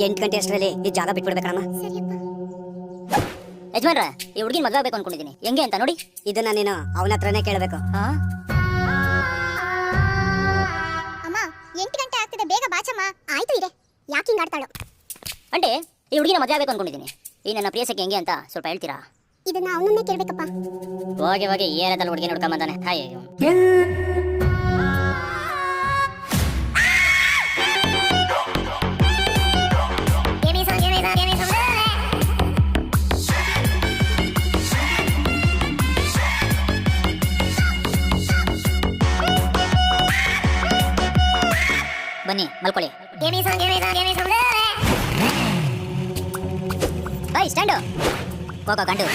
8 ಗಂಟೆ ಅಷ್ಟರಲ್ಲಿ ಈ ಜಾಗ ಬಿಟ್ಬಿಡ್ಬೇಕಮ್ಮ. ಯಜಮಾನ್ರ, ಈ ಹುಡುಗಿನ ಮದುವೆ ಆಗ್ಬೇಕು ಅನ್ಕೊಂಡಿದ್ದೀನಿ, ಹೆಂಗೆ ಅಂತ ನೋಡಿ. ಇದನ್ನ ನೀನು ಅವನ ಹತ್ರನೇ ಕೇಳಬೇಕು. ಅಮ್ಮ 8 ಗಂಟೆ ಆಗ್ತಿದೆ, ಬೇಗ ಬಾಚಮ್ಮ. ಆಯ್ತು ಇದೆ, ಯಾಕೆ ಹಿಂಗ್ ಆಡ್ತಾಳೋ? అంటే ಈ ಹುಡುಗಿನ ಮದುವೆ ಆಗ್ಬೇಕು ಅನ್ಕೊಂಡಿದ್ದೀನಿ, ಈ ನನ್ನ ಪ್ರಿಯಸಕ್ಕೆ ಹೆಂಗೆ ಅಂತ ಸ್ವಲ್ಪ ಹೇಳ್ತೀರಾ? ಇದನ್ನ ಅವನನ್ನೇ ಕೇಳ್ಬೇಕಪ್ಪ. ಹೋಗಿ ಏರದಲ್ಲಿ ಹುಡುಗಿ ನೋಡ್ಕೊಂಡ್ ಬಂದಾನೆ. ಹಾಯ್ ಬನ್ನಿ ಮಲ್ಕೊಳ್ಳಿ. ಹಾಯ್ ಸ್ಟ್ಯಾಂಡು ಹೋಗೋ ಗಂಡು.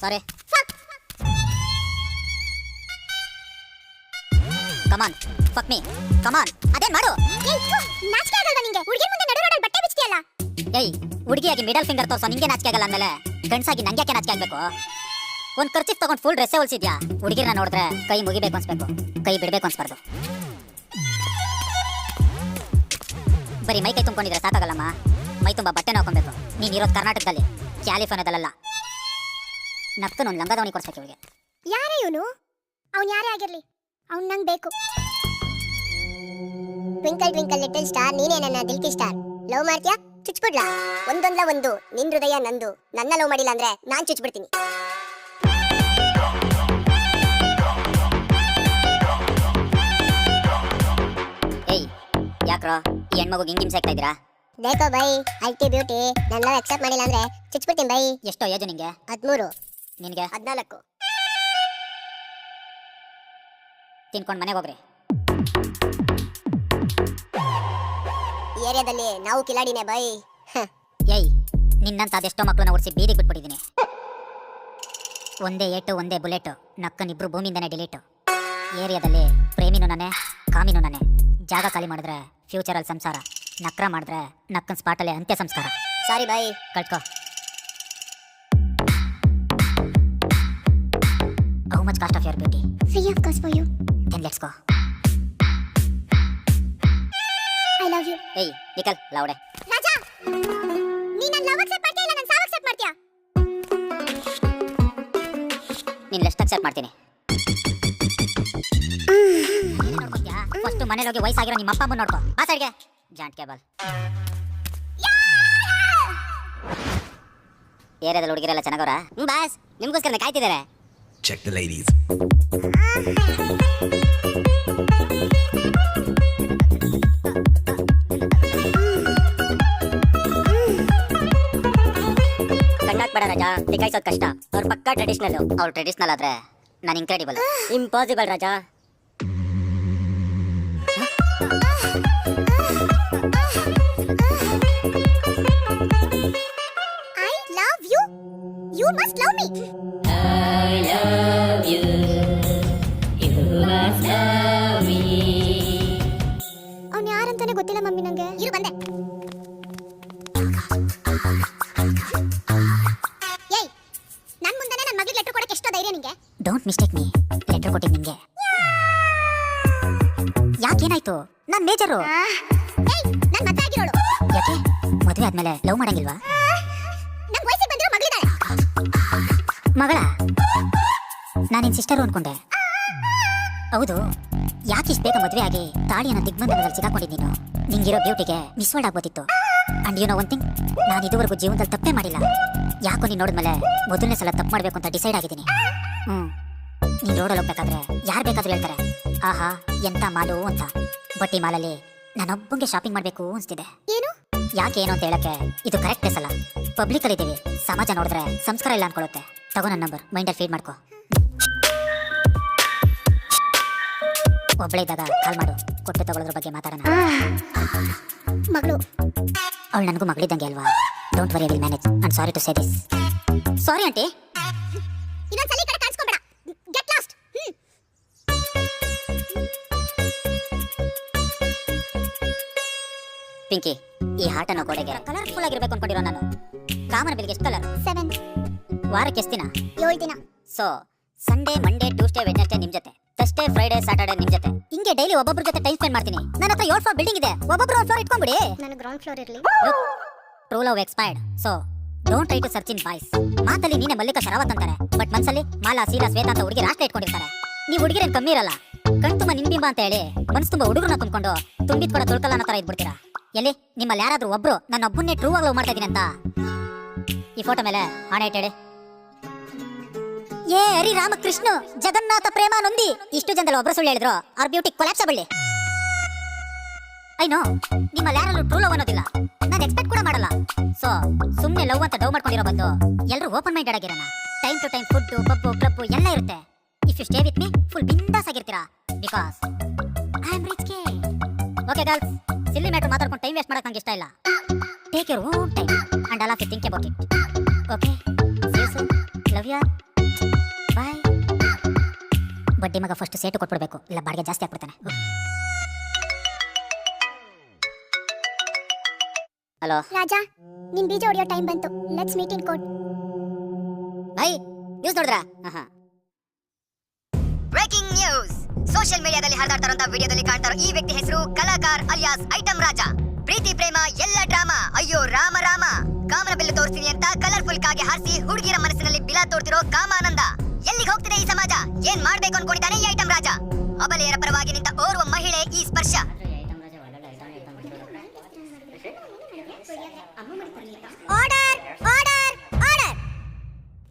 ಸಾರಿ, ಕಮಾನ್ ಫಕ್ ಮೀ, ಕಮಾನ್. ಅದೇನ್ ಮಾಡು. ನಾಚಿಕೆ ಆಗಲ್ವಾ ನಿಂಗೆ? ಹುಡುಗಿ ಮುಂದೆ ನಡು ರೋಡಲ್ಲಿ ಬಟ್ಟೆ ಬಿಚ್ತಿಯಲ್ಲ. ಏಯ್, ಹುಡುಗಿಯಾಗಿ ಮಿಡಲ್ ಫಿಂಗರ್ ತೋರ್ಸೋ ನಿಂಗೆ ನಾಚಿಕೆ ಆಗಲ್ಲ ಅಂದಮೇಲೆ ಗಂಡ್ಸಾಗಿ ನಂಗೆ ಯಾಕೆ ನಾಚಿಕೆ ಆಗ್ಬೇಕು? ಒಂದ್ ಖರ್ಚಿಗೆ ತಗೊಂಡು ಫುಲ್ ಡ್ರೆಸ್ಸೇ ಹೊಲ್ಸಿದ್ಯಾ. ಹುಡುಗಿರನ್ನ ನೋಡಿದ್ರೆ ಕೈ ಮುಗಿಬೇಕು ಅನ್ಸ್ಬೇಕು, ಕೈ ಬಿಡ್ಬೇಕು ಅನ್ಸ್ಬಾರ್ದು. ಬರೀ ಮೈ ಕೈ ತುಂಬ್ಕೊಂಡಿದ್ರೆ ಸಾಕಾಗಲ್ಲಮ್ಮ, ಮೈ ತುಂಬಾ ಬಟ್ಟೆನ ಹಾಕೊಬೇಕು. ನೀನ್ ಇರೋದು ಕರ್ನಾಟಕದಲ್ಲಿ, ಕ್ಯಾಲಿಫೋರ್ನಿಯಾದಲ್ಲ. ನಕ್ಕನು ಒಂದು ಲಂಗದವನಿ ಕೊಡ್ಸ್ಬೇಕು ಇವಳಿಗೆ. ಯಾರೇ ಇವನು? ಅವ್ನು ಯಾರೇ ಆಗಿರ್ಲಿ, ಅವ್ನು ನಂಗೆ ಬೇಕು. ಟ್ವಿಂಕಲ್ ಟ್ವಿಂಕಲ್ ಲಿಟಲ್ ಸ್ಟಾರ್, ನೀನೇ ನನ್ನ ದಿಲ್ಕಿ ಸ್ಟಾರ್. ಲವ್ ಮಾಡ್ತೀಯಾ? ಚುಚ್ಬಿಡ್ಲಾ? ಒಂದೊಂದ್ಲ ಒಂದು, ನಿನ್ ಹೃದಯ ನಂದು. ನನ್ನ ಲವ್ ಮಾಡಿಲ್ಲ ಅಂದ್ರೆ ನಾನ್ ಚುಚ್ಬಿಡ್ತೀನಿ. ಏಯ್, ಯಾಕ್ರೋ ಈ ಹೆಣ್ಮಗು ಹಿಂಗ್ ಹಿಂಸೆ ಆಗ್ತಾ ಇದ್ದೀರಾ? Dekho by, ಅಲ್ಟಿ beauty. ನನ್ನ ಲವ್ ಅಕ್ಸೆಪ್ಟ್ ಮಾಡಿಲ್ಲ ಅಂದ್ರೆ ಚುಚ್ಬಿಡ್ತೀನಿ ಬೈ. ಎಷ್ಟೋ ಏಜು ನಿಂಗೆ? 13. ನಿನಗೆ 14. ತಿನ್ಕೊಂಡು ಮನೆಗೆ ಹೋಗ್ರಿ. ಈ ಏರಿಯಾದಲ್ಲಿ ನಾವು ಕಿಲಾಡಿನೇ ಬೈ. ಏಯ್, ನಿನ್ನಂತ ಅದೆಷ್ಟೋ ಮಕ್ಕಳನ್ನ ಓಡಿಸಿ ಬೀದಿಗೆ ಬಿಟ್ಬಿಟ್ಟಿದ್ದೀನಿ. ಒಂದೇ ಏಟು ಒಂದೇ ಬುಲೆಟು, ನಕ್ಕನಿಬ್ರು ಭೂಮಿಯಿಂದನೇ ಡಿಲೀಟು. ಏರಿಯಾದಲ್ಲಿ ಪ್ರೇಮಿನೂ ನಾನೇ, ಕಾಮಿನೂ ನಾನೇ. ಜಾಗ ಖಾಲಿ ಮಾಡಿದ್ರೆ ಫ್ಯೂಚರಲ್ಲಿ ಸಂಸಾರ, ನಕ್ರ ಮಾಡಿದ್ರೆ ನಕ್ಕನ್ ಸ್ಪಾಟಲ್ಲೇ ಅಂತ್ಯ ಸಂಸ್ಕಾರ. ಸಾರಿ ಬೈ, ಕಳ್ಕೊ. How much cost of your beauty? Free of cost for you. Then let's go. I love you. ಏಯ್ ನಿಕಲ್ ಲೌಡೆ. ರಾಜಾ, ನೀ ನನ್ನ ಲವ್ ಅಕ್ಸೆಪ್ಟ್ ಮಾಡ್ತೀಯಾ ಇಲ್ಲ ನನ್ನ ಸಾವು ಅಕ್ಸೆಪ್ಟ್ ಮಾಡ್ತೀಯಾ? ನೀನು ಲೆಸ್ಟ್ ಅಕ್ಸೆಪ್ಟ್ ಮಾಡ್ತೀನಿ. ಫಸ್ಟ್ ಮನೇಲಿ ಹೋಗಿ ವಯಸ್ಸಾಗಿರೋ ನಿಮ್ಮ ಅಪ್ಪ ಅಮ್ಮನ ನೋಡ್ಕೊ. ಆ ಸೈಡ್ಗೆ ಜಾಂಟ್ ಕೇಬಲ್. ಏರಿಯಾದಲ್ಲಿ ಹುಡುಗಿರೆಲ್ಲ ಚೆನ್ನಾಗವ್ರ? ಬಾಸ್, ನಿಮ್ಗೋಸ್ಕರ ಕಾಯ್ತಿದ್ದಾರೆ. Check the ladies. ಕಣ್ಣಾಕ್ ಬೇಡ ರಾಜಾ, ಟಿಕಾಯಿಸೋದು ಕಷ್ಟ. ಅವ್ರು ಪಕ್ಕಾ ಟ್ರೆಡಿಷನಲ್. ಅವ್ರು ಟ್ರೆಡಿಷನಲ್ ಆದ್ರೆ ನಾನು incredible. Impossible Raja. I love you. You must love me. I love you. You must love me. ಅವ್ನು ಯಾರಂತಾನೆ ಗೊತ್ತಿಲ್ಲ ಮಮ್ಮಿ ನಂಗೆ. ಇರು ಬಂದೆ. ಏಯ್, ನನ್ ಮುಂದೆನೆ ನನ್ನ ಮಗಳಿಗೆ ಲೆಟರ್ ಕೊಡಕ್ಕೆ ಎಷ್ಟೋ ಧೈರ್ಯ ನಿಂಗೆ? Don't mistake me. ಲೆಟರ್ ಕೊಟ್ಟಿದ್ದು ನಿಂಗೆ. ಯಾಕೇನಾಯ್ತು? ನಾನ್ ಮೇಜರು. ಏಯ್, ನನ್ ಮದ್ವೆ ಆಗಿರೋಳು. ಯಾಕೆ ಮದುವೆ ಆದ್ಮೇಲೆ ಲವ್ ಮಾಡಂಗಿಲ್ವಾ? ನಮ್ ವಯಸ್ಸಿಗೆ ಬಂದಿರೋ ಮಗಳಿದ್ದಾಳೆ. ಮಗಳ? ನಾನಿನ್ ಸಿಸ್ಟರು ಅನ್ಕೊಂಡೆ. ಹೌದು, ಯಾಕೆ ಇಷ್ಟು ಬೇಗ ಮದುವೆ ಆಗಿ ತಾಳಿಯನ್ನ ದಿಗ್ಬಂಧನದಲ್ಲಿ ಸಿಗಾಕೊಂಡಿದ್ದೀನೋ? ನಿಂಗಿರೋ ಬ್ಯೂಟಿಗೆ ಮಿಸ್ವರ್ಡ್ ಆಗ್ಬೋದಿತ್ತು. And you know one thing, ನಾನು ಇದುವರೆಗೂ ಜೀವನದಲ್ಲಿ ತಪ್ಪೇ ಮಾಡಿಲ್ಲ. ಯಾಕೋ ನೀನು ನೋಡಿದ್ಮೇಲೆ ಮೊದಲನೇ ಸಲ ತಪ್ಪು ಮಾಡಬೇಕು ಅಂತ ಡಿಸೈಡ್ ಆಗಿದ್ದೀನಿ. ನೀನು ರೋಡಲ್ಲಿ ಹೋಗ್ಬೇಕಾದ್ರೆ ಯಾರು ಬೇಕಾದ್ರೂ ಹೇಳ್ತಾರೆ, ಆಹಾ ಎಂತ ಮಾಲು ಅಂತ. ಬಟ್ ಈ ಮಾಲಲ್ಲಿ ನಾನೊಬ್ಬಂಗೆ ಶಾಪಿಂಗ್ ಮಾಡಬೇಕು ಅನಿಸ್ತಿದೆ. ಏನು? ಯಾಕೆ ಏನು ಅಂತ ಹೇಳಕ್ಕೆ ಇದು ಕರೆಕ್ಟ್ ಪ್ಲೇಸ್ ಅಲ್ಲ. ಪಬ್ಲಿಕ್ ಅಲ್ಲಿ ಇದ್ದೀವಿ, ಸಮಾಜ ನೋಡಿದ್ರೆ ಸಂಸ್ಕಾರ ಇಲ್ಲ ಅನ್ಕೊಳ್ಳುತ್ತೆ. ತಗೋ ನನ್ನ ನಂಬರ್, ಮೈಂಡಲ್ಲಿ ಫೀಡ್ ಮಾಡ್ಕೋ. ಒಬ್ಬಳೇ ಇದ್ದಾಗ ಕಾಲ್ ಮಾಡು, ಕೊಟ್ಟು ತಗೊಳ್ಳೋದ್ರ ಬಗ್ಗೆ ಮಾತಾಡೋಣ. ಮಗಳು ಅವಳು ನನಗೂ ಮಗಳಿದ್ದಂಗೆ ಅಲ್ವಾ? Don't worry, will manage. I am sorry to say this. Sorry aunty. ಇನ್ನೊಂದ್ಸಲ ಈ ಕಡೆ ಕಾಣಿಸ್ಕೊಂಬೇಡ. Get lost. ಪಿಂಕಿ, ಈ ಹಾರ್ಟ್ ಅನ್ನೋ ಗೋಡೆಗೆ ಕಲರ್ಫುಲ್ ಆಗಿರ್ಬೇಕು ಅನ್ಕೊಂಡಿರೋ ನಾನು. ಕಾಮನ ಬಿಲ್ಗೆ ಎಷ್ಟು ಕಲರ್? 7. ವಾರಕ್ಕೆ ಎಷ್ಟು ದಿನ? 7 ದಿನ. So Sunday, Monday, Tuesday, Wednesday ನಿಮ್ ಜೊತೆ, ಥರ್ಸ್ಡೇ, ಫ್ರೈಡೇ, ಸ್ಯಾಟರ್ಡೇ ನಿಮ್ ಜೊತೆ. ಹಿಂಗೆ ಡೈಲಿ ಒಬ್ಬೊಬ್ರ ಜೊತೆ ಟೈಮ್ ಸ್ಪೆಂಡ್ ಮಾಡ್ತೀನಿ. ನನ್ನ ಹತ್ರ 7 ಫ್ಲೋರ್ ಬಿಲ್ಡಿಂಗ್ ಇದೆ, ಒಬ್ಬೊಬ್ರು 1 ಫ್ಲೋರ್ ಇಟ್ಕೊಂಡ್ಬಿಡಿ. ನನಗೆ ಗ್ರೌಂಡ್ ಫ್ಲೋರ್ ಇರಲಿ. True love expired, so don't try to search in boys. ಮಾತಲ್ಲಿ ನೀನೆ ಮಲ್ಲಿಕಾ ಶರಾವತ್ ಅಂತಾರೆ, ಬಟ್ ಮನ್ಸಲ್ಲಿ ಮಾಲಾ, ಸೀಲಾ, ಶ್ವೇತಾ ಅಂತ ಹುಡುಗಿ ರಾಷ್ಟ್ರ ಇಟ್ಕೊಂಡಿರ್ತಾರೆ. ನೀವು ಹುಡುಗಿರೇನ್ ಕಮ್ಮಿ ಇರಲ್ಲ. ಕಣ್ ತುಂಬ ನಿಂಬಿಂಬ ಅಂತ ಹೇಳಿ ಮನ್ಸು ತುಂಬ ಹುಡುಗರನ್ನ ತುಂಬಿಕೊಂಡು ತುಂಬಿದ್ ಕೂಡ ತುಳ್ಕಲ್ಲ ಅನ್ನೋ ತರ ಇದ್ಬಿಡ್ತೀರಾ. ಎಲ್ಲಿ ನಿಮ್ಮಲ್ಲಿ ಯಾರಾದ್ರೂ ಒಬ್ರು ನನ್ನ ಒಬ್ಬನ್ನೇ ಟ್ರೂ ಆಗಿ ಲವ್ ಮಾಡ್ತಾ ಇದೀನಿ ಅಂತ ಈ ಫೋಟೋ ಮೇಲೆ ಆಣೆ ಇಟ್ಟೇಳಿ. ಏ ಹರಿ ರಾಮಕೃಷ್ಣ ಜಗನ್ನಾಥ ಪ್ರೇಮಾನಂದಿ, ಇಷ್ಟು ಜನದಲ್ಲಿ ಒಬ್ರು ಸುಳ್ಳು ಹೇಳಿದ್ರು ಅವ್ರ ಬ್ಯೂಟಿ ಕೊಲ್ಯಾಪ್ಸಬಲ್. ಐ ನೋ ನಿಮ್ಮಲ್ಲಿ ಯಾರಲ್ಲೂ ಟ್ರೂ ಲವ್ ಅನ್ನೋದಿಲ್ಲ, ನಾನು ಎಕ್ಸ್ಪೆಕ್ಟ್ ಕೂಡ ಮಾಡಲ್ಲ. ಸೊ ಸುಮ್ಮನೆ ಲವ್ ಅಂತ ಡವ್ ಮಾಡ್ಕೊಂಡಿರೋ ಬಂದು ಎಲ್ಲರೂ ಓಪನ್ ಮೈಂಡೆಡ್ ಆಗಿರೋಣ. Time to time food, pub, club ಎಲ್ಲ ಇರುತ್ತೆ. If you stay with me full ಬಿಂದಾಸ್ ಆಗಿರ್ತೀರಾ, ಬಿಕಾಸ್ ಐ ಆಮ್ ರಿಚ್ ಕೆ. ಓಕೆ ಗರ್ಲ್ಸ್, ಸಿಲ್ಲಿ ಮ್ಯಾಟರ್ ಮಾತಾಡ್ಕೊಂಡು ಟೈಮ್ ವೇಸ್ಟ್ ಮಾಡಕ್ಕೆ ನಂಗೆ ಇಷ್ಟ ಇಲ್ಲ. Take your own time and all of you think about it. Okay, see you soon, love you, bye. ಬಡ್ಡಿ ಮಗ ಫಸ್ಟ್ ಸೇಟು ಕೊಟ್ಬಿಡ್ಬೇಕು, ಇಲ್ಲ ಬಾಡಿಗೆ ಜಾಸ್ತಿ ಆಗ್ಬಿಡ್ತಾನೆ. ಹಲೋ ರಾಜಾ, ನಿನ್ ಬೀಜ ಹೊಡೆಯೋ ಟೈಮ್ ಬಂತು. Let's meet in court. Bye. News ನೋಡಿದ್ರಾ? Breaking news. ಸೋಷಿಯಲ್ ಮೀಡಿಯಾದಲ್ಲಿ ಹರಿದಾಡ್ತಾ ಇರೋ ವಿಡಿಯೋದಲ್ಲಿ ಕಾಣ್ತಾ ಇರೋ ಈ ವ್ಯಕ್ತಿ ಹೆಸರು ಕಲಾಕಾರ್ ಅಲಿಯಾಸ್ ಐಟಂ ರಾಜ. ಪ್ರೀತಿ ಪ್ರೇಮ ಎಲ್ಲ ಡ್ರಾಮಾ, ಅಯ್ಯೋ ರಾಮ ರಾಮ. ಕಾಮನ ಬಿಲ್ಲು ತೋರಿಸ್ತೀನಿ ಅಂತ ಕಲರ್ಫುಲ್ ಕಾಗೆ ಹಾರಿಸಿ ಹುಡುಗಿರ ಮನಸ್ಸಿನಲ್ಲಿ ಬಿಲ ತೋರ್ತಿರೋ ಕಾಮಾನಂದ. ಎಲ್ಲಿಗೆ ಹೋಗ್ತಿದೆ ಈ ಸಮಾಜ? ಏನ್ ಮಾಡ್ಬೇಕು ಅನ್ಕೊಂಡಿದ್ದಾನೆ ಈ ಐಟಂ ರಾಜ? ಅಬಲೆಯರ ಪರವಾಗಿ ನಿಂತ ಓರ್ವ ಮಹಿಳೆ ಈ Sparsha. Order order order.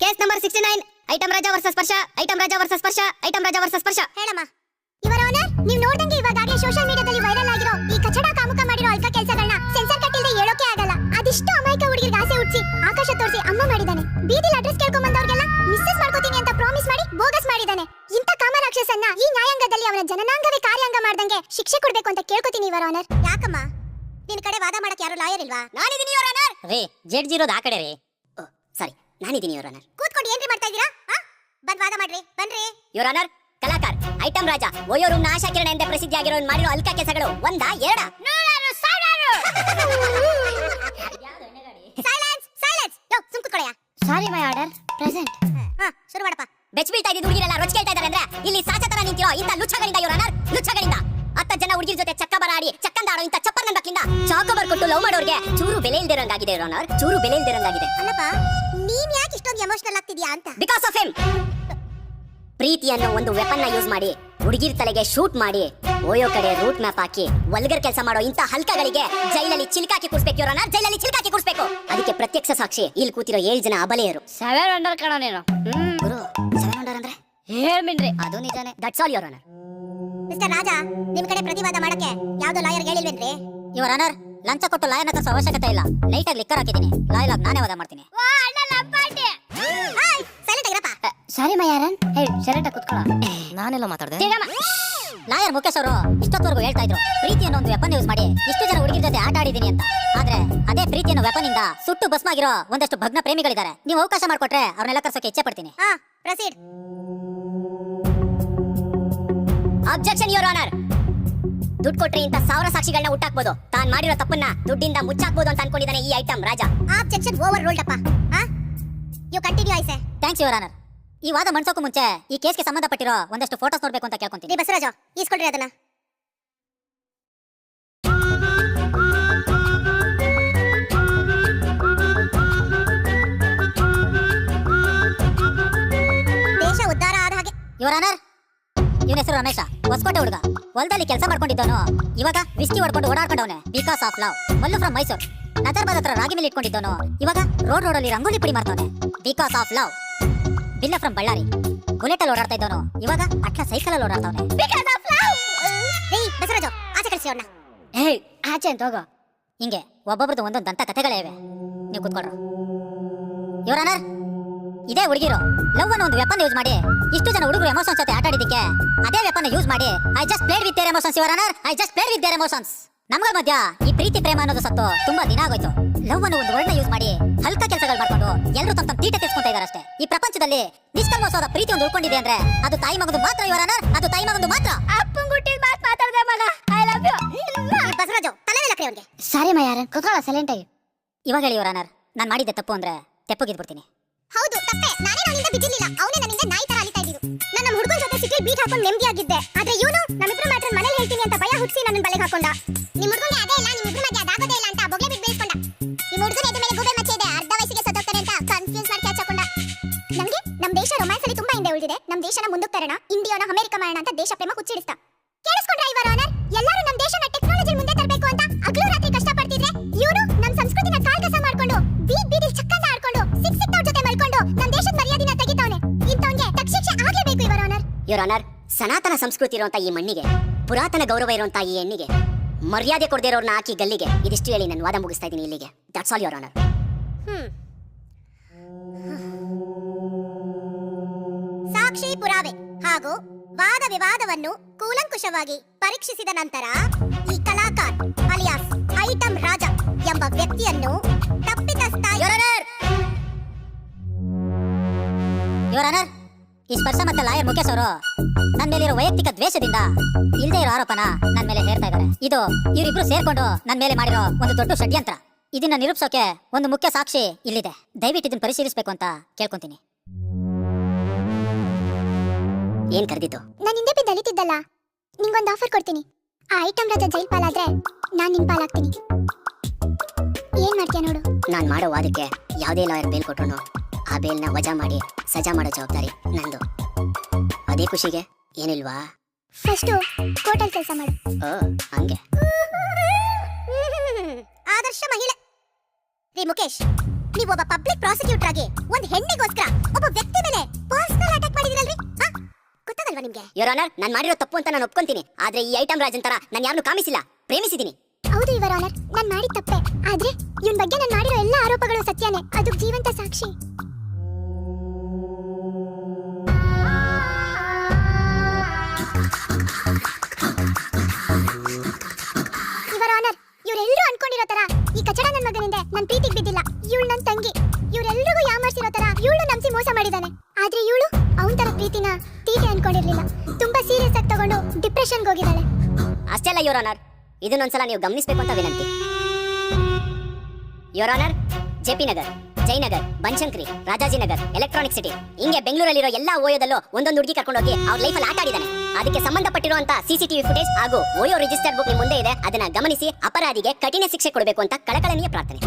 Case number 69, item Raja versus Sparsha, item Raja versus Sparsha, item Raja versus Sparsha. ಹೇಳಮ್ಮ. ಇವರ ಓನರ್, ನೀವು ನೋಡ್ದಂಗೆ ಇವಾಗಲೇ ಸೋಷಿಯಲ್ ಮೀಡಿಯಾದಲ್ಲಿ ವೈರಲ್ ಆಗಿರೋ ಈ ಕಚಡ ಕಾಮುಕ ಮಾಡಿರೋ ಅಲ್ಕ ಕೆಲಸಗಳನ್ನ ಸೆನ್ಸರ್ ಕಟ್ಟಿಲ್ದೆ ಹೇಳೋಕೆ ಆಗಲ್ಲ. ಅದಿಷ್ಟು ಅಮಾಯಕ ಹುಡುಗಿರಿಗೆ ಆಸೆ ಹುಟ್ಟಿಸಿ ಆಕಾಶ ತೋರಿಸಿ ಅಮ್ಮ ಮಾಡಿದಾನೆ. ಬೀದಿಲಿ ಅಡ್ರೆಸ್ ಕೇಳ್ಕೊಂಡ್ ಬಂದವ್ರಿಗೆಲ್ಲ ಮಿಸ್ಸಸ್ ಮಾಡ್ಕೋತೀನಿ ಅಂತ ಪ್ರಾಮಿಸ್ ಮಾಡಿ ಬೋಗಸ್ ಮಾಡಿದಾನೆ. ಇಂಥ ಕಾಮ ರಾಕ್ಷಸನ್ನ ಈ ನ್ಯಾಯಾಂಗದಲ್ಲಿ ಅವನ ಜನನಾಂಗವೇ ಕಾರ್ಯಾಂಗ ಮಾಡ್ದಂಗೆ ಶಿಕ್ಷೆ ಕೊಡ್ಬೇಕು ಅಂತ ಕೇಳ್ಕೊತೀನಿ ಇವರ ಓನರ್. ಯಾಕಮ್ಮ, ನಿನ್ ಕಡೆ ವಾದ ಮಾಡಕ್ಕೆ ಯಾರು ಲಾಯರ್ ಇಲ್ವಾ? ನಾನಿದ್ದೀನಿ ಇವರ ಓನರ್. ರೇ, ಜಡ್ಜ್ ಇರೋದು ಆ ಕಡೆ ರೀ. ಸಾರಿ, ನಾನಿದ್ದೀನಿ ಯುವರ್ ಆನರ್. ಕೂತ್ಕೊಂಡು ಏನ್ರಿ ಮಾಡ್ತಾ ಇದೀರಾ? ಬಂದ್ ವಾದ ಮಾಡ್ರಿ, ಬನ್ರಿ. ಯುವರ್ ಆನರ್, ಕಲಾಕಾರ್ ಐಟಂ ರಾಜ ಓಯೋ ರೂಮ್ನ ಆಶಾಕಿರಣ ಎಂದೇ ಪ್ರಸಿದ್ಧಿಯಾಗಿರೋ ಮಾಡಿರೋ ಅಲ್ಕ ಕೆಲಸಗಳು ಒಂದಾ ಎರಡಾ? Silence silence. ಯೋ ಸುಮ್ ಕೂತ್ಕೊಳ್ಳಯ್ಯ. ಸಾರಿ, ಮೈ ಆರ್ಡರ್ ಪ್ರೆಸೆಂಟ್. ಶುರು ಮಾಡಪ್ಪ. ಬೆಚ್ಚ ಬೀಳ್ತಾ ಇದ್ದ ಹುಡುಗಿರೆಲ್ಲ ರೊಚ್ಚ ಕೇಳ್ತಾ ಇದ್ದಾರೆ ಅಂದ್ರೆ ಇಲ್ಲಿ ಸಾಚತರ ನಿಂತಿರೋ ಇಂಥ ಲುಚ್ಚಗಳಿಂದ ಯುವರ್ ಆನರ್, ಲುಚ್ಚಗಳಿಂದ 10 ಜನ ಹುಡುಗಿರ ಜೊತೆ ಚಕ್ಕ ಬರಾಡಿ ಚಕ್ಕಂದಾಡೋ ಇಂಥ ಚಪ್ಪರ್ ನನ್ನ ಮಕ್ಕಳಿಂದ ಚಾಕೋಬರ್ ಕೊಟ್ಟು ಲವ್ ಮಾಡೋರ್ಗೆ ಚೂರು ಬೆಲೆ ಇಲ್ದಿರಂಗಾಗಿದೆ ಯುವರ್ ಆನರ್, ಚೂರು ಬೆಲೆ ಇಲ್ದಿರಂಗಾಗಿದೆ. ಅಲ್ಲಪ್ಪ, ನೀನ್ ಯಾಕೆ ಇಷ್ಟೊಂದು ಎಮೋಷನಲ್ ಆಗ್ತಿದ್ಯಾ ಅಂತ? Because of him. ಪ್ರೀತಿಯನ್ನು ಒಂದು ವೆಪನ್ ನ ಯೂಸ್ ಮಾಡಿ ಹುಡುಗಿರ್ ತಲೆಗೆ ಶೂಟ್ ಮಾಡಿ ಓಯೋ ಕಡೆ ರೂಟ್ ಮ್ಯಾಪ್ ಹಾಕಿ ವಲ್ಗರ್ ಕೆಲಸ ಮಾಡೋ ಇಂಥ ಹಲ್ಕಗಳಿಗೆ ಜೈಲಲ್ಲಿ ಚಿಲ್ಕಾಕಿ ಕೂರಿಸಬೇಕು ಯುವರ್ ಆನರ್, ಜೈಲಲ್ಲಿ ಚಿಲ್ಕಾಕಿ ಕೂರಿಸಬೇಕು. ಅದಕ್ಕೆ ಪ್ರತ್ಯಕ್ಷ ಸಾಕ್ಷಿ ಇಲ್ಲಿ ಕೂತಿರೋ 7 ಜನ ಅಬಲೆಯರು. 7 ವಂಡರ್ ಕಣ ನೀನು. ಗುರು, 7 ವಂಡರ್ ಅಂದ್ರೆ ಹೇಳ್ಬಿನ್ರಿ. ಅದು ನಿಜಾನೇ. That's all your honour. Mister Raja, ನಿಮ್ ಕಡೆ ಪ್ರತಿವಾದ ಮಾಡಕ್ಕೆ ಯಾವ್ದೋ ಲಾಯರ್ ಹೇಳಿಲ್ವೇನ್ರಿ? ಯುವರ್ ಆನರ್, ಲಂಚ ಕೊಟ್ಟು ಲಾಯರ್ನ ತರಿಸೋ ಅವಶ್ಯಕತೆ ಇಲ್ಲ. ಲೈಟ್ ಆಗಿ ಲಿಕ್ಕರ್ ಹಾಕಿದ್ದೀನಿ, ಲಾಯರ್ ಆಗಿ ನಾನೇ ವಾದ ಮಾಡ್ತೀನಿ. ಸೈಲೆಂಟ್ ಆಗಿರಪ್ಪ. ಸಾರಿ ಮಯಾರನ್. ಹೇ, ಸೆರೆಟ ಕೂತ್ಕೊಳ್ಳ. ನಾನೆಲ್ಲ ಮಾತಾಡ್ದೆ. ಲಾಯರ್ ಮುಖೇಶ್ ಅವರು ಇಷ್ಟೊತ್ತವರೆಗೂ ಹೇಳ್ತಾ ಇದ್ರು ಪ್ರೀತಿಯನ್ನು ಒಂದು ವೆಪನ್ ಯೂಸ್ ಮಾಡಿ ಇಷ್ಟು ಜನ ಹುಡುಗಿರ ಜೊತೆ ಆಟ ಆಡಿದ್ದೀನಿ ಅಂತ. ಆದ್ರೆ ಅದೇ ಪ್ರೀತಿಯನ್ನು ವೆಪನ್ ಇಂದ ಸುಟ್ಟು ಭಸ್ಮಾಗಿರೋ ಒಂದಷ್ಟು ಭಗ್ನ ಪ್ರೇಮಿಗಳಿದ್ದಾರೆ. ನೀವು ಅವಕಾಶ ಮಾಡಿಕೊಟ್ರೆ ಅವ್ರನ್ನೆಲ್ಲ ಕರ್ಸೋಕೆ ಇಚ್ಛೆ ಪಡ್ತೀನಿ. ಪ್ರೊಸೀಡ್. Objection your honour. ದುಡ್ಡು ಕೊಟ್ರೆ ಇಂತ 1000 ಸಾಕ್ಷಿಗಳನ್ನ ಹುಟ್ಟಾಕ್ಬೋದು, ತಾನ್ ಮಾಡಿರೋ ತಪ್ಪನ್ನ ದುಡ್ಡಿಂದ ಮುಚ್ಚಾಕ್ಬೋದು ಅಂತ ಅನ್ಕೊಂಡಿದ್ದಾನೆ ಈ item Raja. Objection overruled ಅಪ್ಪ. You continue I say. Thanks your honour. ಈ ವಾದ ಮಂಡ್ಸೋಕು ಮುಂಚೆ ಈ ಕೇಸ್ಗೆ ಸಂಬಂಧಪಟ್ಟಿರೋ ಒಂದಷ್ಟು ಫೋಟೋಸ್ ನೋಡ್ಬೇಕು ಅಂತ ಕೇಳ್ಕೊಂತೀನಿ. ನೀ ಬಸವರಾಜ, ಈಸ್ಕೊಡ್ರಿ ಅದನ್ನ. ದೇಶ ಉದ್ಧಾರ ಆದ ಹಾಗೆ. ಯುವರ್ ಆನರ್, ಇವನ ಹೆಸರು ರಮೇಶ, ಹೊಸಕೋಟೆ ಹುಡುಗ. ಹೊಲದಲ್ಲಿ ಕೆಲಸ ಮಾಡ್ಕೊಂಡಿದ್ದವನು ಇವಾಗ ವಿಸ್ಕಿ ಹೊಡ್ಕೊಂಡು ಓಡಾಡ್ಕೊಂಡವನೆ. Because of love. Mallu from Mysuru. Nazarbad ಹತ್ರ ರಾಗಿ ಮಿಲ್ ಇಟ್ಕೊಂಡಿದ್ದವನು ಇವಾಗ ರೋಡಲ್ಲಿ ರಂಗೋಲಿ ಪುಡಿ ಮಾಡ್ತಾನೆ. Because of love. Billa from Ballari. Bullet ಅಲ್ಲಿ ಓಡಾಡ್ತಾ ಇದ್ದವನು ಇವಾಗ ಅಟ್ಲ ಸೈಕಲ್ ಅಲ್ಲಿ ಓಡಾಡ್ತಾವನೆ. Because of love. Hey Basavaraja, ಆಚೆ ಕಳಿಸಿ ಅವ್ರನ್ನ. ಹೇ, ಆಚೆ ಅಂತ ಹೋಗೋ. ಹಿಂಗೆ ಒಬ್ಬೊಬ್ರದ್ದು ಒಂದೊಂದು ದಂತ ಕಥೆಗಳೇ ಇವೆ. ನೀವು ಕೂತ್ಕೊಳ್ರು. ಯುವರ್ ಆನರ್, ಇದೇ ಹುಡುಗಿರು ಲವ್ ಅನ್ನೋ ಒಂದು ವೆಪನ್ ಯೂಸ್ ಮಾಡಿ ಇಷ್ಟು ಜನ ಹುಡುಗರು ಎಮೋಷನ್ಸ್ ಜೊತೆ ಆಟ ಆಡಿದ್ದಕ್ಕೆ ಅದೇ ವೆಪನ್ ಯೂಸ್ ಮಾಡಿ I just played with their emotions your honour, I just played with their emotions. ನಮ್ಗಳ ಮಧ್ಯ ಈ ಪ್ರೀತಿ ಪ್ರೇಮ ಅನ್ನೋದು ಸತ್ತು ತುಂಬಾ ದಿನ ಆಗೋಯ್ತು. ಲವ್ ಅನ್ನೋ ಒಂದು ವರ್ಡ್ ಯೂಸ್ ಮಾಡಿ ಹಲ್ಕ ಕೆಲಸಗಳು ಮಾಡ್ಕೊಂಡು ಎಲ್ಲರೂ ತಮ್ಮ ತೀಟೆ ತೆಗೆಸ್ಕೊಂತ ಇದಾರೆ ಅಷ್ಟೇ. ಈ ಪ್ರಪಂಚದಲ್ಲಿ ನಿಷ್ಕಲ್ಮಸವಾದ ಪ್ರೀತಿ ಒಂದು ಉಳ್ಕೊಂಡಿದೆ ಅಂದ್ರೆ ಅದು ತಾಯಿ ಮಗದು ಮಾತ್ರ ಯುವರ್ ಆನರ್, ಅದು ತಾಯಿ ಮಗದು ಮಾತ್ರ. ಅಪ್ಪನ್ ಗುಟ್ಟಿದ ಮಾತು ಮಾತಾಡ್ದೆ ಮಗ. I love you. ಬಸವರಾಜು ತಲೆವೇಲ ಕೈ ಅವ್ನಿಗೆ. ಸಾರಿ ಮಯಾರ ಕುತ್ಕೊಳ್ಳ ಸೈಲೆಂಟ್ ಆಗಿ. ಇವಾಗ ಹೇಳಿ ಯುವರ್ ಆನರ್, ನಾನು ಮಾಡಿದ್ದೆ ತಪ್ಪು ಅಂದ್ರೆ ತೆಪ್ಪಗಿದ್ಬಿಡ್ತೀನಿ. ಹೌದು ತಪ್ಪೆ. ನಾನೇ ಅವನಿಂದ ಬಿದ್ದಿರ್ಲಿಲ್ಲ, ಅವನೇ ನನ್ನಿಂದ ನಾಯಿ ತರ ಅಲಿತಾ ಇದ್ದಿದ್ದು. ನನ್ನ ಹುಡುಗನ ಜೊತೆ ಸಿಟಿ ಬೀಟ್ ಹಾಕೊಂಡು ನೆಮ್ಮದಿಯಾಗಿದ್ದೆ. ಆದ್ರೆ ಇವನು ನಮ್ಮಿಬ್ರು ಮ್ಯಾಟರ್ ಮನೇಲಿ ಹೇಳ್ತೀನಿ ಅಂತ ಭಯ ಹುಟ್ಟಿಸಿ ನನ್ನ ಬಲೆಗೆ ಹಾಕೊಂಡ. ನಿಮ್ಮ ಹುಡುಗನೇ ಅದೇ ಇಲ್ಲ, ನಿಮ್ಮಿಬ್ರು ಮಧ್ಯೆ ಅದಾಗೋದೇ ಇಲ್ಲ ಅಂತ ಬೊಗ್ಗೆ ಬಿಟ್ಟು ಬೇಯಿಸ್ಕೊಂಡ. ನಿಮ್ಮ ಹುಡುಗನ ಎದೆ ಮೇಲೆ ಗುಬೆ ಮಚ್ಚೆ ಇದೆ, ಅರ್ಧ ವಯಸ್ಸಿಗೆ ಸತ್ತೋಗ್ತಾನೆ ಅಂತ ಕನ್ಫ್ಯೂಸ್ ಮಾಡಿ ಕ್ಯಾಚ್ ಹಾಕೊಂಡ. ನಮ್ಗೆ ನಮ್ ದೇಶ ರೊಮ್ಯಾನ್ಸ್ ಅಲ್ಲಿ ತುಂಬಾ ಹಿಂದೆ ಉಳಿದಿದೆ. ನಮ್ ದೇಶನ ಮುಂದಕ್ಕೆ ತರೋಣ, ಇಂಡಿಯಾನ ಅಮೆರಿಕ ಮಾಡೋಣ ಅಂತ ದೇಶ ಪ್ರೇಮ ಹುಚ್ಚಿಡಿಸ್ತಾ. ಕೇಳಿಸ್ಕೊಂಡ್ರ ಯುವರ್ ಆನರ್? ಎಲ್ಲರೂ ನಮ್ ದೇಶನ ಟೆಕ್ನಾಲಜಿ ಮುಂದೆ ತರಬೇಕು ಅಂತ ಹಗಲು ರಾತ್ರಿ ಕಷ್ಟಪಡ್ತಿದ್ರೆ ಇವನು ನಮ್ ಸಂಸ್ಕೃತಿನ ಕಾಲ್ಕಸ ಮಾಡ್ಕೊಂಡು ಬೀದಿಲ್ ಚಕ್ಕಂದ ಆಡ್ಕೊಂಡು ಸಿಕ್ತವ್ರ ಜೊತೆ ಮಲ್ಕೊಂಡು ನಮ್ ದೇಶದ ಮರ್ಯಾದಿನ ತೆಗಿತಾವನೆ. ಇಂಥವನ್ಗೆ ತಕ್ಷಿಕ್ಷೆ ಆಗ್ಲೇಬೇಕು ಯುವರ್ ಆನರ್. ಯುವರ್ ಆನರ್, ಸನಾತನ ಸಂಸ್ಕೃತಿ ಇರುವಂತ ಈ ಮಣ್ಣಿಗೆ, ಪುರಾತನ ಗೌರವ ಇರುವಂತ ಈ ಹೆಣ್ಣಿಗೆ ಮರ್ಯಾದೆ ಕೊಡದೇ ಇರೋರ್ನ ಹಾಕಿ ಗಲ್ಲಿಗೆ. ಇದಿಷ್ಟು ಹೇಳಿ ನಾನು ವಾದ ಮುಗಿಸ್ತಾ ಇದ್ದೀನಿ ಇಲ್ಲಿಗೆ. That's all your honour. ಸಾಕ್ಷಿ ಪುರಾವೆ ಹಾಗೂ ವಾದ ವಿವಾದವನ್ನು ಕೂಲಂಕುಷವಾಗಿ ಪರೀಕ್ಷಿಸಿದ ನಂತರ ಈ ಕಲಾಕಾರ್ ಅಲಿಯಾಸ್ ಐಟಂ ರಾಜ ಎಂಬ ವ್ಯಕ್ತಿಯನ್ನು ತಪ್ಪಿತಸ್ಥ ಯುವರ್ ಆನರ್, ಈ ಸ್ಪರ್ಶ ಮತ್ತೆ ಲಾಯರ್ ಮುಖೇಶ್ ಅವರು ನನ್ನ ಮೇಲಿರೋ ವೈಯಕ್ತಿಕ ದ್ವೇಷದಿಂದ ಇಲ್ಲದೆ ಇರೋ ಆರೋಪನ ನನ್ನ ಮೇಲೆ ಹೇರ್ತಾ ಇದ್ದಾರೆ. ಇದು ಇವರಿಬ್ರು ಸೇರ್ಕೊಂಡು ನನ್ನ ಮೇಲೆ ಮಾಡಿರೋ ಒಂದು ದೊಡ್ಡ ಷಡ್ಯಂತ್ರ. ಇದನ್ನ ನಿರೂಪಿಸೋಕೆ ಒಂದು ಮುಖ್ಯ ಸಾಕ್ಷಿ ಇಲ್ಲಿದೆ. ದಯವಿಟ್ಟು ಇದನ್ನ ಪರಿಶೀಲಿಸಬೇಕು ಅಂತ ಕೇಳ್ಕೊಂತೀನಿ. ಏನ್ ಕರೆದಿತ್ತು? ನಾನು ಹಿಂದೆ ಬಿದ್ದು ಅಲಿತಿದ್ದಲ್ಲ, ನಿಂಗೊಂದು ಆಫರ್ ಕೊಡ್ತೀನಿ. ಆ ಐಟಂ ರಾಜ ಜೈಲ್ ಪಾಲಾದ್ರೆ ನಾನ್ ನಿನ್ ಪಾಲಾಗ್ತೀನಿ. ಏನ್ ಮಾಡ್ತೀಯ ನೋಡು. ನಾನ್ ಮಾಡೋ ವಾದಕ್ಕೆ ಯಾವುದೇ ಲಾಯರ್ ಬೇಲ್ ಕೊಟ್ರು ಆ ಬೇಲ್ನ ವಜಾ ಮಾಡಿ ಸಜಾ ಮಾಡೋ ಜವಾಬ್ದಾರಿ ನಂದು. ಅದೇ ಖುಷಿಗೆ ಏನಿಲ್ವಾ? ಫಸ್ಟ್ ಕೋರ್ಟಲ್ ಕೆಲಸ ಮಾಡು. ಓ ಹಂಗೆ. ಆದರ್ಶ ಮಹಿಳೆ ರೀ ಮುಖೇಶ್, ನೀವೊಬ್ಬ ಪಬ್ಲಿಕ್ ಪ್ರಾಸಿಕ್ಯೂಟರ್ ಆಗಿ ಒಂದ್ ಹೆಣ್ಣಿಗೋಸ್ಕರ ಒಬ್ಬ ವ್ಯಕ್ತಿ ಮೇಲೆ ಪರ್ಸನಲ್ ಅಟ್ಯಾಕ್ ಮಾಡಿದಿರಲ್ರಿ, ಗೊತ್ತಾಗಲ್ವಾ ನಿಮ್ಗೆ? ಯುವರ್ ಆನರ್, ನಾನು ಮಾಡಿರೋ ತಪ್ಪು ಅಂತ ನಾನು ಒಪ್ಕೊಂತೀನಿ. ಆದ್ರೆ ಈ ಐಟಂ ರಾಜನ್ ತರ ನಾನು ಯಾರನ್ನೂ ಕಾಮಿಸಿಲ್ಲ, ಪ್ರೇಮಿಸಿದ್ದೀನಿ. ಹೌದು ಯುವರ್ ಆನರ್, ನಾನ್ ಮಾಡಿದ ತಪ್ಪೆ. ಆದ್ರೆ ಇವನ್ ಬಗ್ಗೆ ನಾನು ಮಾಡಿರೋ ಎಲ್ಲಾ ಆರೋಪಗಳು ಸತ್ಯನೇ. ಅದು ಜೀವಂತ ಸಾಕ್ಷಿ. ಯುವರ್ ಆನರ್, ಇವರೆಲ್ಲರೂ ಅನ್ಕೊಂಡಿರೋ ತರ ಈ ಕಚಡ ನನ್ನ ಮಗನಿಂದ ನನ್ ಪ್ರೀತಿಗೆ ಬಿದ್ದಿಲ್ಲ. ಇವಳು ನನ್ ತಂಗಿ. ಇವರೆಲ್ಲರಿಗೂ ಯಾಮಾರ್ಸಿರೋ ತರ ಇವಳು ನಂಬಿಸಿ ಮೋಸ ಮಾಡಿದಾನೆ. ಆದ್ರೆ ಇವಳು ಅವನ್ ತರ ಪ್ರೀತಿನ ತೀಟೆ ಅನ್ಕೊಂಡಿರ್ಲಿಲ್ಲ. ತುಂಬಾ ಸೀರಿಯಸ್ ಆಗಿ ತಗೊಂಡು ಡಿಪ್ರೆಷನ್ಗೆ ಹೋಗಿದ್ದಾಳೆ. ಅಷ್ಟೇ ಅಲ್ಲ ಯುವರ್ ಆನರ್, ಇದನ್ನೊಂದ್ಸಲ ನೀವು ಗಮನಿಸಬೇಕು ಅಂತ ವಿನಂತಿ. Your honour, JP Nagar, Jayanagar, Banashankari, Rajajinagar, electronic city, ಹಿಂಗೆ ಬೆಂಗಳೂರಲ್ಲಿರೋ ಎಲ್ಲಾ ಓಯೋದಲ್ಲೂ ಒಂದೊಂದು ಹುಡುಗಿ ಕರ್ಕೊಂಡೋಗಿ ಅವ್ರ ಲೈಫಲ್ಲಿ ಆಟ ಆಡಿದಾನೆ. ಅದಕ್ಕೆ ಸಂಬಂಧಪಟ್ಟಿರುವಂತ ಸಿಸಿಟಿವಿ ಫುಟೇಜ್ ಹಾಗೂ ಓಯೋ ರಿಜಿಸ್ಟರ್ ಬುಕ್ ನಿಮ್ ಮುಂದೆ ಇದೆ. ಅದನ್ನ ಗಮನಿಸಿ ಅಪರಾಧಿಗೆ ಕಠಿಣ ಶಿಕ್ಷೆ ಕೊಡಬೇಕು ಅಂತ ಕಳಕಳನೀಯ ಪ್ರಾರ್ಥನೆ.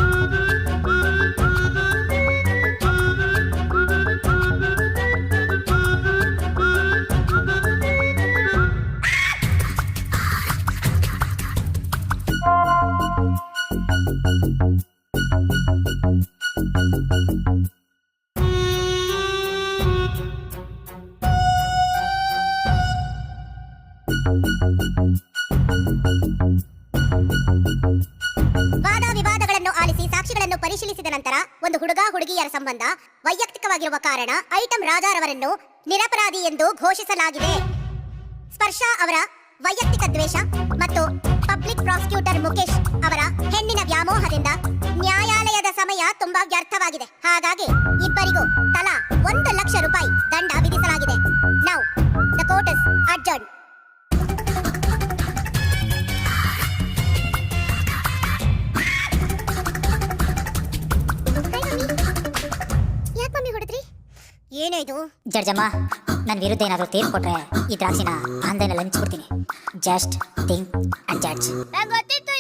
ವಾದ ವಿವಾದಗಳನ್ನು ಆಲಿಸಿ ಸಾಕ್ಷಿಗಳನ್ನು ಪರಿಶೀಲಿಸಿದ ನಂತರ ಒಂದು ಹುಡುಗ ಹುಡುಗಿಯರ ಸಂಬಂಧ ವೈಯಕ್ತಿಕವಾಗಿರುವ ಕಾರಣ ಐಟಂ ರಾಜಾರವರನ್ನು ನಿರಪರಾಧಿ ಎಂದು ಘೋಷಿಸಲಾಗಿದೆ. ಸ್ಪರ್ಶ ಅವರ ವೈಯಕ್ತಿಕ ದ್ವೇಷ ಮತ್ತು ಪಬ್ಲಿಕ್ ಪ್ರಾಸಿಕ್ಯೂಟರ್ ಮುಖೇಶ್ ಅವರ ಹೆಣ್ಣಿನ ವ್ಯಾಮೋಹದಿಂದ ನ್ಯಾಯಾಲಯದ ಸಮಯ ತುಂಬಾ ವ್ಯರ್ಥವಾಗಿದೆ. ಹಾಗಾಗಿ ಇಬ್ಬರಿಗೂ ತಲಾ 1 ಲಕ್ಷ ರೂಪಾಯಿ ದಂಡ ವಿಧಿಸಲಾಗಿದೆ. Now the court is adjourn. ಯಾಕೆ ಮಮ್ಮಿ ಹೊಡೆದ್ರಿ? ಏನಾಯ್ತು? ಜಡ್ಜಮ್ಮ, ನನ್ನ ವಿರುದ್ಧ ಏನಾದರೂ ತೀರ್ಪು ಕೊಟ್ರೆ ಈ ದ್ರಾಕ್ಷಿನ ಆನ್ಲೈನಲ್ಲಿ ಹಂಚ್ಬಿಡ್ತೀನಿ. Just think and judge. ನಂಗೆ ಗೊತ್ತಿತ್ತು